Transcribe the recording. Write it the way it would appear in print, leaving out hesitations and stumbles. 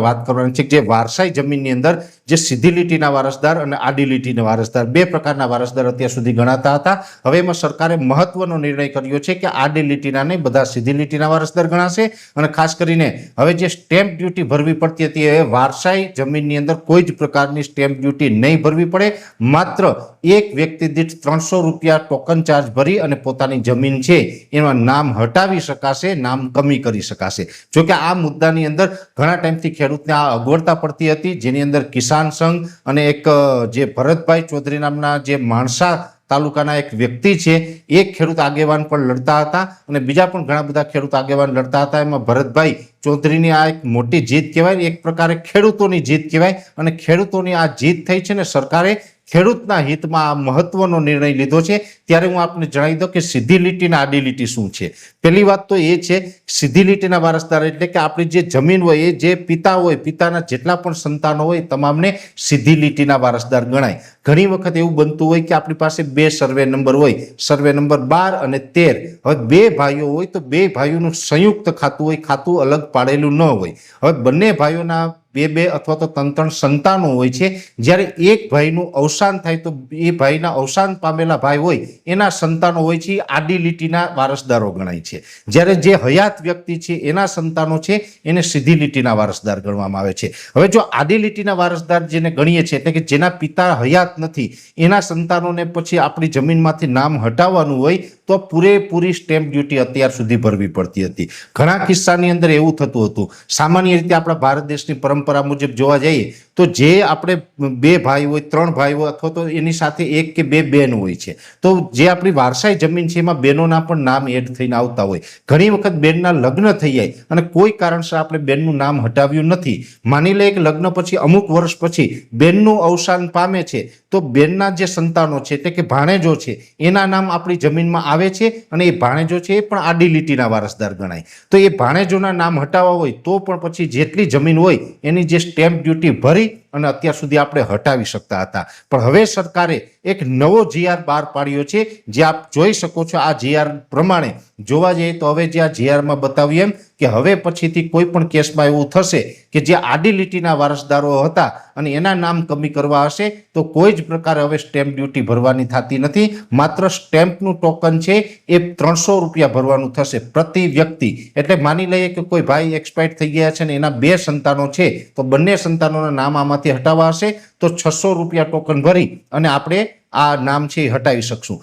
વાત કરવાની છે કે જે વારસાઈ જમીનની અંદર જે સીધી લીટીના વારસદાર અને આડી લીટીના વારસદાર બે પ્રકારના વારસદાર અત્યાર સુધી ગણાતા હતા. હવે એમાં સરકારે મહત્વનો નિર્ણય કર્યો છે કે આડી લીટીના નહીં, બધા સીધી લીટીના વારસદાર ગણાશે. અને ખાસ કરીને હવે જે સ્ટેમ્પ ડ્યુટી ભરવી પડતી હતી એ વારસાઈ જમીનની અંદર કોઈ જ પ્રકારની સ્ટેમ્પ ડ્યુટી નહીં ભરવી પડે. માત્ર એક વ્યક્તિ દીઠ 300 રૂપિયા ટોકન ચાર્જ ભરી અને પોતાની જમીન છે એમાં નામ હટાવી શકાશે, નામ કમી કરી શકાશે. જોકે આ મુદ્દાની અંદર ઘણા ટાઈમથી ખેડૂતને આ અગવડતા પડતી હતી, જેની અંદર કિસાન સંઘ અને એક જે ભરતભાઈ ચૌધરી નામના જે માણસા તાલુકાના એક વ્યક્તિ છે એ ખેડૂત આગેવાન પણ લડતા હતા અને બીજા પણ ઘણા બધા ખેડૂત આગેવાન લડતા હતા. એમાં ભરતભાઈ ચૌધરીની આ એક મોટી જીત કહેવાય, એક પ્રકારે ખેડૂતોની જીત કહેવાય. અને ખેડૂતોની આ જીત થઈ છે ને સરકારે ખેડૂતના હિતમાં આ મહત્વનો નિર્ણય લીધો છે. ત્યારે હું આપને જણાવી દઉં કે સીધી લીટી અને આડી લીટી શું છે. પહેલી વાત તો એ છે સીધી લીટીના વારસદાર એટલે કે આપણી જે જમીન હોય એ જે પિતા હોય, પિતાના જેટલા પણ સંતાનો હોય તમામને સીધી લીટીના વારસદાર ગણાય. ઘણી વખત એવું બનતું હોય કે આપણી પાસે બે સર્વે નંબર હોય, સર્વે નંબર 12 અને 13. હવે બે ભાઈઓ હોય તો બે ભાઈઓનું સંયુક્ત ખાતું હોય, ખાતું અલગ પાડેલું ન હોય. હવે બંને ભાઈઓના બે અથવા તો ત્રણ સંતાનો હોય છે. જ્યારે એક ભાઈનું અવસાન થાય તો એ ભાઈના અવસાન પામેલા ભાઈ હોય એના સંતાનો હોય છે આડી લીટીના વારસદારો ગણાય છે. જ્યારે જે હયાત વ્યક્તિ છે એના સંતાનો છે એને સીધી લીટીના વારસદાર ગણવામાં આવે છે. હવે જો આડી લીટીના વારસદાર જેને ગણીએ છીએ એટલે કે જેના પિતા હયાત નથી એના સંતાનોને પછી આપણી જમીનમાંથી નામ હટાવવાનું હોય તો પૂરેપૂરી સ્ટેમ્પ ડ્યુટી અત્યાર સુધી ભરવી પડતી હતી. ઘણા કિસ્સાની અંદર એવું થતું હતું. સામાન્ય રીતે આપણા ભારત દેશની પરંપરા મુજબ જોવા જઈએ તો જે આપણે બે ભાઈ હોય, 3 ભાઈ હોય અથવા તો એની સાથે એક કે બે બેન હોય છે તો જે આપણી વારસાઈ જમીન છે એમાં બહેનોના પણ નામ એડ થઈને આવતા હોય. ઘણી વખત બેનના લગ્ન થઈ જાય અને કોઈ કારણસર આપણે બેનનું નામ હટાવ્યું નથી. માની લે કે લગ્ન પછી અમુક વર્ષ પછી બેનનું અવસાન પામે છે તો બેનના જે સંતાનો છે એટલે કે ભાણેજો છે એના નામ આપણી જમીનમાં આવે છે અને એ ભાણેજો છે એ પણ આડી લીટીના વારસદાર ગણાય. તો એ ભાણેજોના નામ હટાવવા હોય તો પણ પછી જેટલી જમીન હોય એની જે સ્ટેમ્પ ડ્યુટી ભરી અને અત્યાર સુધી આપણે હટાવી શકતા હતા. પણ હવે સરકારે એક નવો જીઆર બહાર પાડ્યો છે જે આપ જોઈ શકો છો. આ જીઆર પ્રમાણે જોવા જઈએ તો હવે જે આ જીઆરમાં બતાવ્યું એમ કે હવે પછીથી કોઈ પણ કેસમાં એવું થશે કે જે આડી લીટીના વારસદારો હતા અને એના નામ કમી કરવા હશે તો કોઈ જ પ્રકારે હવે સ્ટેમ્પ ડ્યુટી ભરવાની થતી નથી. માત્ર સ્ટેમ્પનું ટોકન છે એ 300 રૂપિયા ભરવાનું થશે પ્રતિ વ્યક્તિ. એટલે માની લઈએ કે કોઈ ભાઈ એક્સપાયર થઈ ગયા છે ને એના બે સંતાનો છે તો બંને સંતાનોના નામ આમાંથી હટાવવા હશે તો 600 રૂપિયા ટોકન ભરી અને આપણે આ નામ છે એ હટાવી શકશું.